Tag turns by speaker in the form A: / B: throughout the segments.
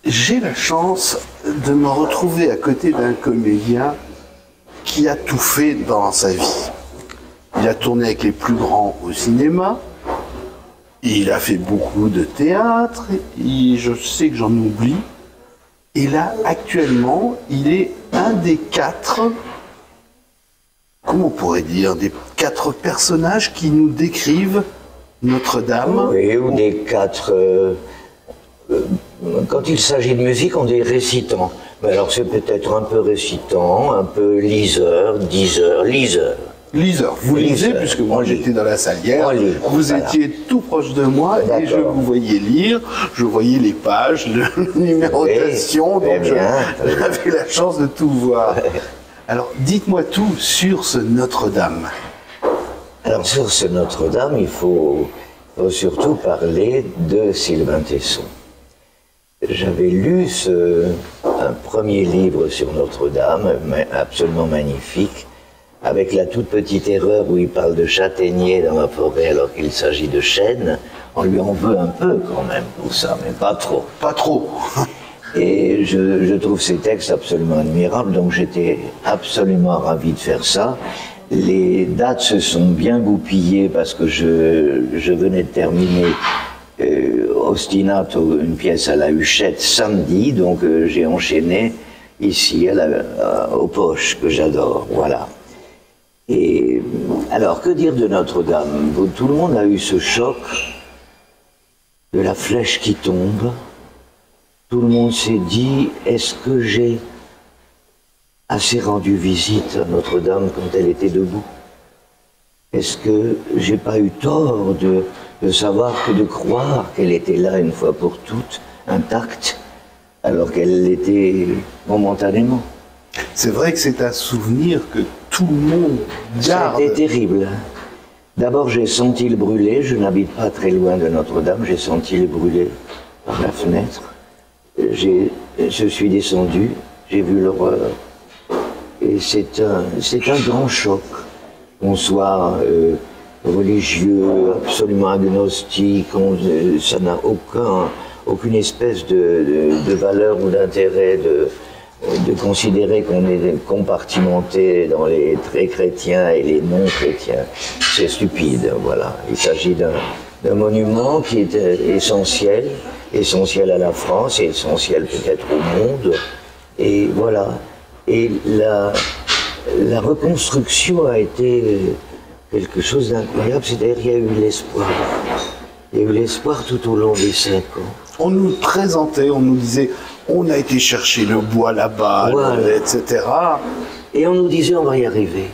A: J'ai la chance de me retrouver à côté d'un comédien qui a tout fait dans sa vie. Il a tourné avec les plus grands au cinéma, il a fait beaucoup de théâtre, je sais que j'en oublie. Et là, actuellement, il est un des quatre, comment on pourrait dire, des quatre personnages qui nous décrivent Notre-Dame.
B: Oui, ou des quatre... quand il s'agit de musique, on dit récitant. Mais alors c'est peut-être un peu récitant, un peu liseur, diseur, liseur.
A: Liseur, vous lisez, puisque moi j'étais dans la salière, vous étiez tout proche de moi et je vous voyais lire, je voyais les pages, la numérotation, donc j'avais la chance de tout voir. Alors dites-moi tout sur ce Notre-Dame.
B: Alors sur ce Notre-Dame, il faut surtout parler de Sylvain Tesson. J'avais lu un premier livre sur Notre-Dame, absolument magnifique, avec la toute petite erreur où il parle de châtaignier dans la forêt alors qu'il s'agit de chêne. On lui en veut un peu quand même pour ça, mais pas trop.
A: Pas trop.
B: Et je trouve ces textes absolument admirables, donc j'étais absolument ravi de faire ça. Les dates se sont bien goupillées parce que je venais de terminer Ostinato, une pièce à la Huchette, samedi, donc j'ai enchaîné ici aux Poches, que j'adore, voilà. Et alors, que dire de Notre-Dame? Tout le monde a eu ce choc de la flèche qui tombe. Tout le monde s'est dit, est-ce que j'ai assez rendu visite à Notre-Dame quand elle était debout? Est-ce que j'ai pas eu tort de savoir que de croire qu'elle était là une fois pour toutes, intacte, alors qu'elle l'était momentanément?
A: C'est vrai que c'est un souvenir que tout le monde garde.
B: C'était terrible. D'abord, j'ai senti le brûler. Je n'habite pas très loin de Notre-Dame. J'ai senti le brûler par la fenêtre. Je suis descendu. J'ai vu l'horreur. Et c'est un grand choc. Qu'on soit religieux, absolument agnostique, ça n'a aucune espèce de valeur ou d'intérêt de considérer qu'on est compartimenté dans les très chrétiens et les non-chrétiens. C'est stupide, voilà. Il s'agit d'un monument qui est essentiel à la France et essentiel peut-être au monde. Et voilà. Et la reconstruction a été quelque chose d'incroyable, c'est-à-dire qu'il y a eu l'espoir. Il y a eu l'espoir tout au long des 5 ans.
A: On nous présentait, on nous disait, on a été chercher le bois là-bas,
B: voilà.
A: etc.
B: Et on nous disait, on va y arriver.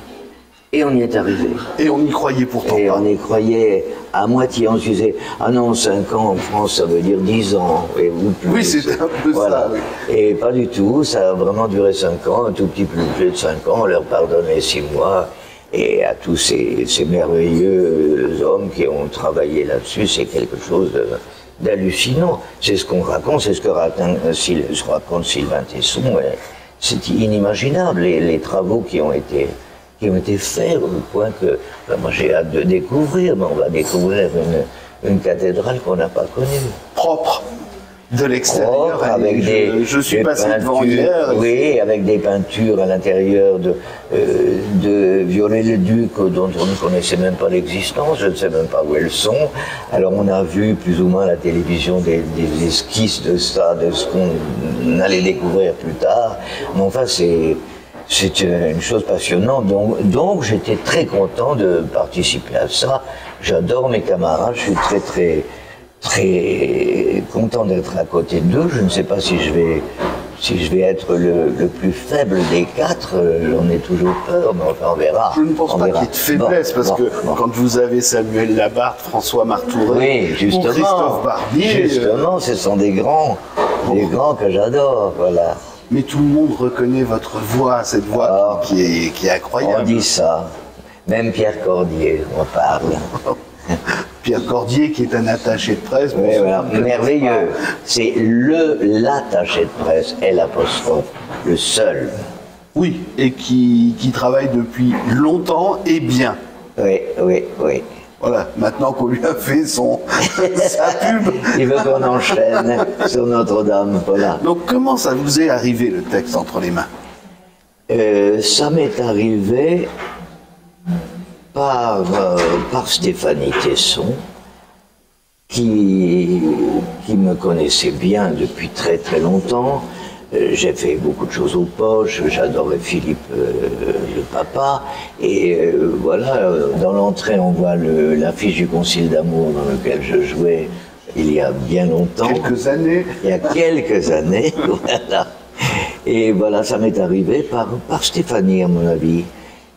B: Et on y est arrivé.
A: Et on y croyait pourtant
B: et
A: pas.
B: On y croyait à moitié. On se disait, ah non, 5 ans en France, ça veut dire 10 ans. Ou plus.
A: Oui, c'était un peu
B: voilà.
A: ça. Oui.
B: Et pas du tout, ça a vraiment duré 5 ans, un tout petit peu plus de 5 ans. On leur pardonnait 6 mois. Et à tous ces merveilleux hommes qui ont travaillé là-dessus, c'est quelque chose d'hallucinant. C'est ce qu'on raconte, c'est ce que raconte Sylvain Tesson. C'est inimaginable, les travaux qui ont été faits, au point que moi j'ai hâte de découvrir, mais on va découvrir une cathédrale qu'on n'a pas connue.
A: Propre. De l'extérieur,
B: avec
A: je suis passé devant hier.
B: Oui, avec des peintures à l'intérieur de Viollet-le-Duc dont on ne connaissait même pas l'existence, je ne sais même pas où elles sont. Alors on a vu plus ou moins à la télévision des esquisses de ça, de ce qu'on allait découvrir plus tard. Mais enfin, c'est une chose passionnante. Donc j'étais très content de participer à ça. J'adore mes camarades, je suis très content d'être à côté d'eux. Je ne sais pas si je vais être le plus faible des 4, j'en ai toujours peur, mais enfin on verra.
A: Je ne pense pas qu'il y ait de faiblesse, parce que quand vous avez Samuel Labarthe, François Martouré, ou Christophe Barbier...
B: Justement, ce sont des grands que j'adore, voilà.
A: Mais tout le monde reconnaît votre voix, cette voix qui est incroyable.
B: On dit ça. Même Pierre Cordier, on parle.
A: Pierre Cordier, qui est un attaché de presse.
B: Oui, voilà. Merveilleux. C'est l'attaché de presse, l'apostrophe, le seul.
A: Oui, et qui travaille depuis longtemps et bien.
B: Oui.
A: Voilà, maintenant qu'on lui a fait sa pub.
B: Il veut qu'on enchaîne sur Notre-Dame, voilà.
A: Donc comment ça vous est arrivé le texte entre les mains?
B: Ça m'est arrivé par Stéphanie Tesson, qui me connaissait bien depuis très très longtemps. J'ai fait beaucoup de choses aux poches, j'adorais Philippe le papa, et voilà, dans l'entrée on voit l'affiche du Concile d'amour dans lequel je jouais il y a bien longtemps.
A: Quelques années.
B: Il y a quelques années, voilà. Et voilà, ça m'est arrivé par Stéphanie, à mon avis.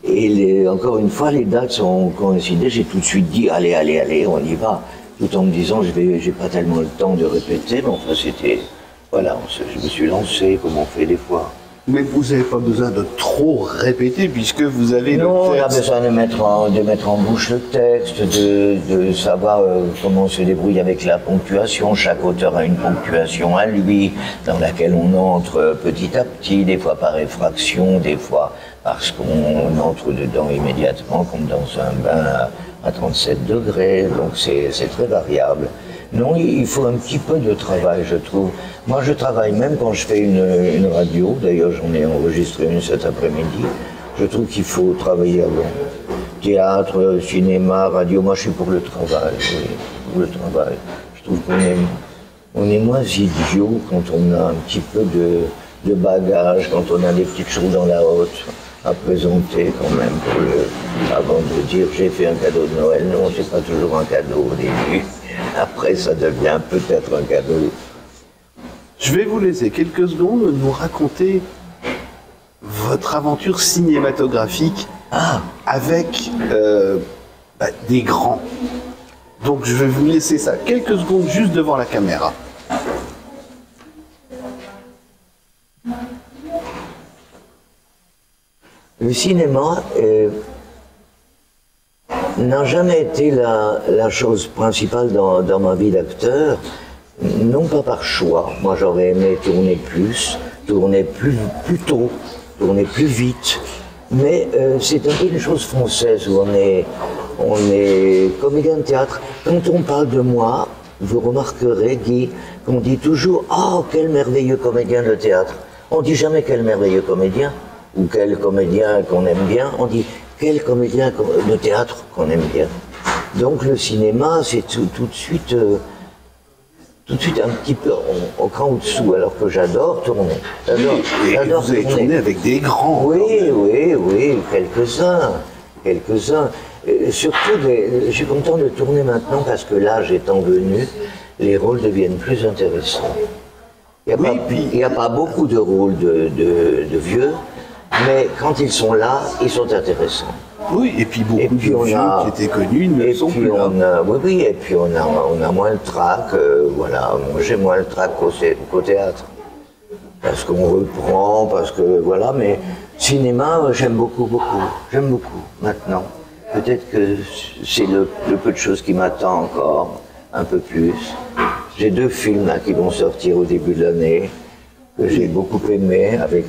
B: Et encore une fois, les dates ont coïncidé, j'ai tout de suite dit, allez, on y va. Tout en me disant, j'ai pas tellement le temps de répéter, mais enfin c'était... Voilà, je me suis lancé, comme on fait des fois.
A: Mais vous n'avez pas besoin de trop répéter, puisque vous avez
B: non,
A: le texte.
B: On a besoin de mettre en bouche le texte, de savoir comment on se débrouille avec la ponctuation. Chaque auteur a une ponctuation à lui, dans laquelle on entre petit à petit, des fois par effraction, des fois parce qu'on entre dedans immédiatement, comme dans un bain à 37 degrés, donc c'est très variable. Non, il faut un petit peu de travail, je trouve. Moi, je travaille même quand je fais une radio. D'ailleurs, j'en ai enregistré une cet après-midi. Je trouve qu'il faut travailler avant. Théâtre, cinéma, radio. Moi, je suis pour le travail. Oui, pour le travail. Je trouve qu'on est moins idiot quand on a un petit peu de bagage, quand on a des petites choses dans la hotte à présenter quand même avant de dire j'ai fait un cadeau de Noël. Non, c'est pas toujours un cadeau au début. Après, ça devient peut-être un cadeau.
A: Je vais vous laisser quelques secondes nous raconter votre aventure cinématographique avec des grands. Donc je vais vous laisser ça quelques secondes juste devant la caméra.
B: Le cinéma n'a jamais été la chose principale dans ma vie d'acteur, non pas par choix. Moi j'aurais aimé tourner plus tôt, tourner plus vite, mais c'est un peu une chose française où on est comédien de théâtre. Quand on parle de moi, vous remarquerez, Guy, qu'on dit toujours « Oh, quel merveilleux comédien de théâtre !» On dit jamais « Quel merveilleux comédien !» ou « Quel comédien qu'on aime bien !» On dit « Quel comédien de théâtre qu'on aime bien !» Donc le cinéma, c'est tout de suite un petit peu au cran au-dessous, alors que j'adore tourner.
A: J'adore vous avez tourné avec des grands.
B: Oui, quelques-uns. Surtout, je suis content de tourner maintenant parce que l'âge étant venu, les rôles deviennent plus intéressants. Il n'y a pas beaucoup de rôles de vieux, mais quand ils sont là, ils sont intéressants.
A: Oui, et puis beaucoup de vieux qui étaient connus ne sont plus là.
B: Oui, et puis on a moins le trac, voilà. Moi j'ai moins le trac qu'au théâtre. Parce qu'on reprend, parce que voilà, mais cinéma, j'aime beaucoup maintenant. Peut-être que c'est le peu de choses qui m'attend encore, un peu plus. J'ai 2 films là qui vont sortir au début de l'année, que j'ai beaucoup aimé, avec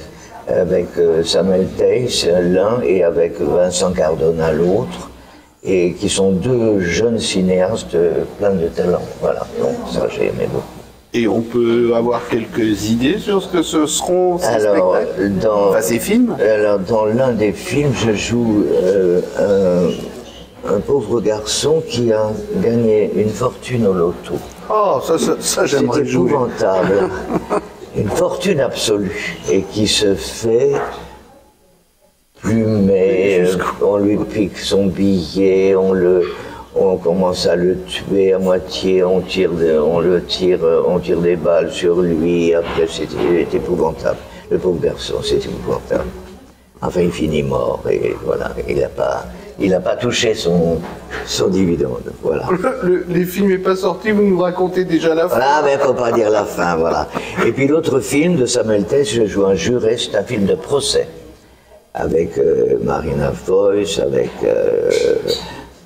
B: Samuel Teiss l'un et avec Vincent Cardona l'autre, et qui sont 2 jeunes cinéastes pleins de talent. Voilà, donc ça j'ai aimé beaucoup.
A: Et on peut avoir quelques idées sur ce que ce seront ces spectacles, ces films?
B: Alors, dans l'un des films, je joue un pauvre garçon qui a gagné une fortune au loto.
A: Oh, ça j'aimerais jouer.
B: C'est épouvantable. Une fortune absolue. Et qui se fait plumer, on lui pique son billet, on commence à le tuer à moitié, on tire des balles sur lui. Après, c'est épouvantable. Le pauvre garçon, c'est épouvantable. Enfin, il finit mort et voilà, il n'a pas touché son dividende. Voilà.
A: Les films n'est pas sorti, vous nous racontez déjà la fin.
B: Ah, mais faut pas dire la fin, voilà. Et puis l'autre film de Samuel Teiss, je joue un juré, c'est un film de procès avec Marina Foïs,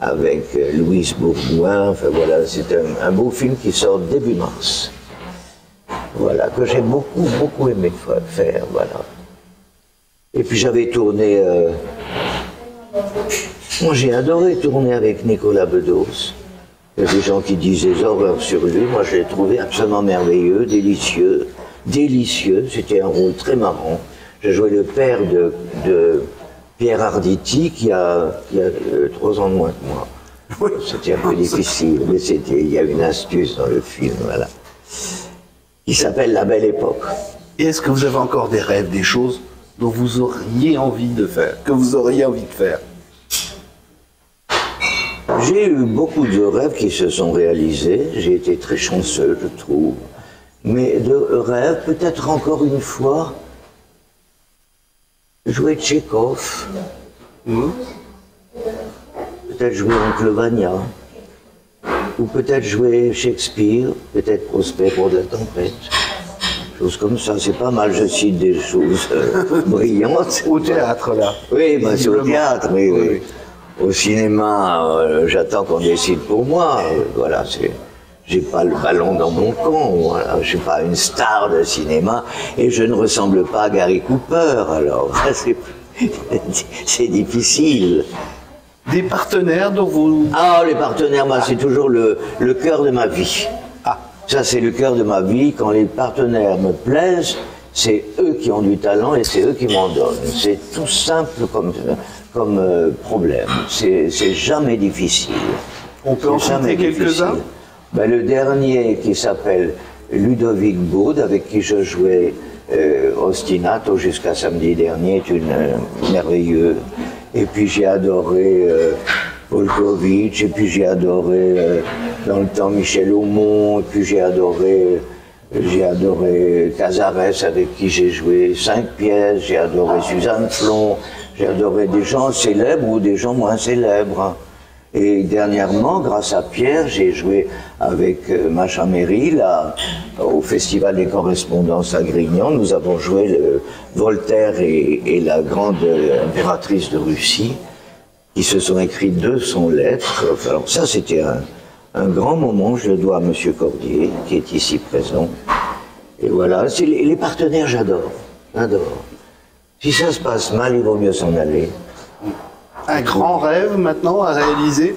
B: avec Louise Bourgoin, enfin voilà, c'est un beau film qui sort début mars. Voilà, que j'ai beaucoup aimé faire, voilà. Et puis j'avais tourné Moi, j'ai adoré tourner avec Nicolas Bedos. Il y a des gens qui disent des horreurs sur lui. Moi, je l'ai trouvé absolument merveilleux, délicieux. Délicieux. C'était un rôle très marrant. J'ai joué le père de Pierre Arditi, qui a 3 ans de moins que moi. Oui. C'était un peu difficile, mais il y a une astuce dans le film, voilà. Il s'appelle La Belle Époque.
A: Et est-ce que vous avez encore des rêves, des choses dont vous auriez envie de faire, que vous auriez envie de faire?
B: J'ai eu beaucoup de rêves qui se sont réalisés. J'ai été très chanceux, je trouve. Mais de rêves, peut-être encore une fois, jouer Tchekhov. Peut-être jouer Oncle Vania. Ou peut-être jouer Shakespeare. Peut-être Prosper pour de la tempête. Choses comme ça, c'est pas mal. Je cite des choses brillantes.
A: Au théâtre, là.
B: Oui, bah, c'est au théâtre, mais oui. Au cinéma, j'attends qu'on décide pour moi. Voilà, j'ai pas le ballon dans mon camp. Voilà. Je suis pas une star de cinéma et je ne ressemble pas à Gary Cooper. Alors, c'est difficile.
A: Des partenaires dont vous...
B: Ah, les partenaires, bah, c'est toujours le cœur de ma vie. Ah. Ça, c'est le cœur de ma vie. Quand les partenaires me plaisent, c'est eux qui ont du talent et c'est eux qui m'en donnent. C'est tout simple comme problème. C'est jamais difficile.
A: On peut en citer quelques-uns?
B: Ben, le dernier qui s'appelle Ludovic Baud, avec qui je jouais Ostinato jusqu'à samedi dernier, est merveilleux. Et puis j'ai adoré Polkovitch, et puis j'ai adoré dans le temps Michel Aumont, et puis j'ai adoré Cazares avec qui j'ai joué 5 pièces, j'ai adoré Suzanne Flon, j'ai adoré des gens célèbres ou des gens moins célèbres. Et dernièrement, grâce à Pierre, j'ai joué avec Macha Mery là, au Festival des correspondances à Grignan. Nous avons joué le Voltaire et la grande impératrice de Russie, qui se sont écrits 200 lettres. Enfin, alors ça, c'était un grand moment, je le dois à M. Cordier, qui est ici présent. Et voilà, les partenaires, j'adore. Si ça se passe mal, il vaut mieux s'en aller.
A: Un grand rêve maintenant à réaliser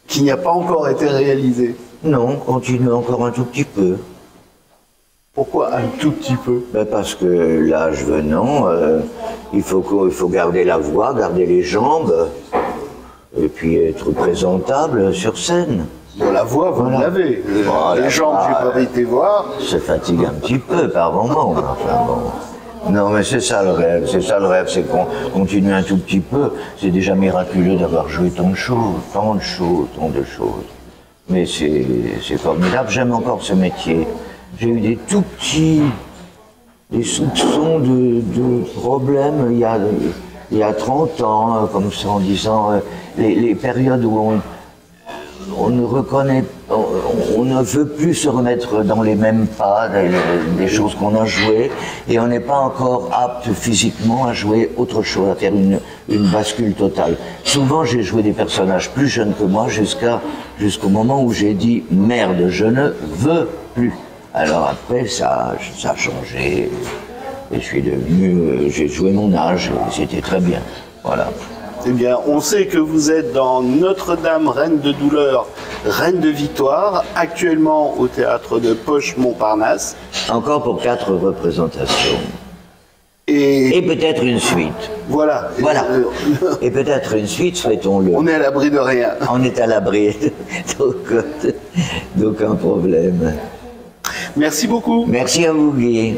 A: qui n'a pas encore été réalisé?
B: Non, continue encore un tout petit peu.
A: Pourquoi un tout petit peu?
B: Ben parce que l'âge venant, il faut garder la voix, garder les jambes, et puis être présentable sur scène.
A: Bon, la voix, vous l'avez. Les jambes, j'ai pas été voir.
B: Se fatigue un petit peu par moment. Enfin bon. Non, mais c'est ça le rêve, c'est qu'on continue un tout petit peu. C'est déjà miraculeux d'avoir joué tant de choses. Mais c'est formidable, j'aime encore ce métier. J'ai eu des tout petits, des soupçons de problèmes il y a 30 ans, comme ça, en disant les périodes où on ne reconnaît, on ne veut plus se remettre dans les mêmes pas des choses qu'on a jouées, et on n'est pas encore apte physiquement à jouer autre chose, à faire une bascule totale. Souvent, j'ai joué des personnages plus jeunes que moi jusqu'au moment où j'ai dit merde, je ne veux plus. Alors après, ça a changé, et je suis devenu, j'ai joué mon âge, et c'était très bien. Voilà.
A: Eh bien, on sait que vous êtes dans Notre-Dame, Reine de Douleur, Reine de Victoire, actuellement au théâtre de Poche-Montparnasse.
B: Encore pour 4 représentations. Et peut-être une suite.
A: Voilà.
B: Et peut-être une suite, souhaitons-le.
A: On est à l'abri de rien.
B: On est à l'abri d'aucun problème.
A: Merci beaucoup.
B: Merci à vous, Guy.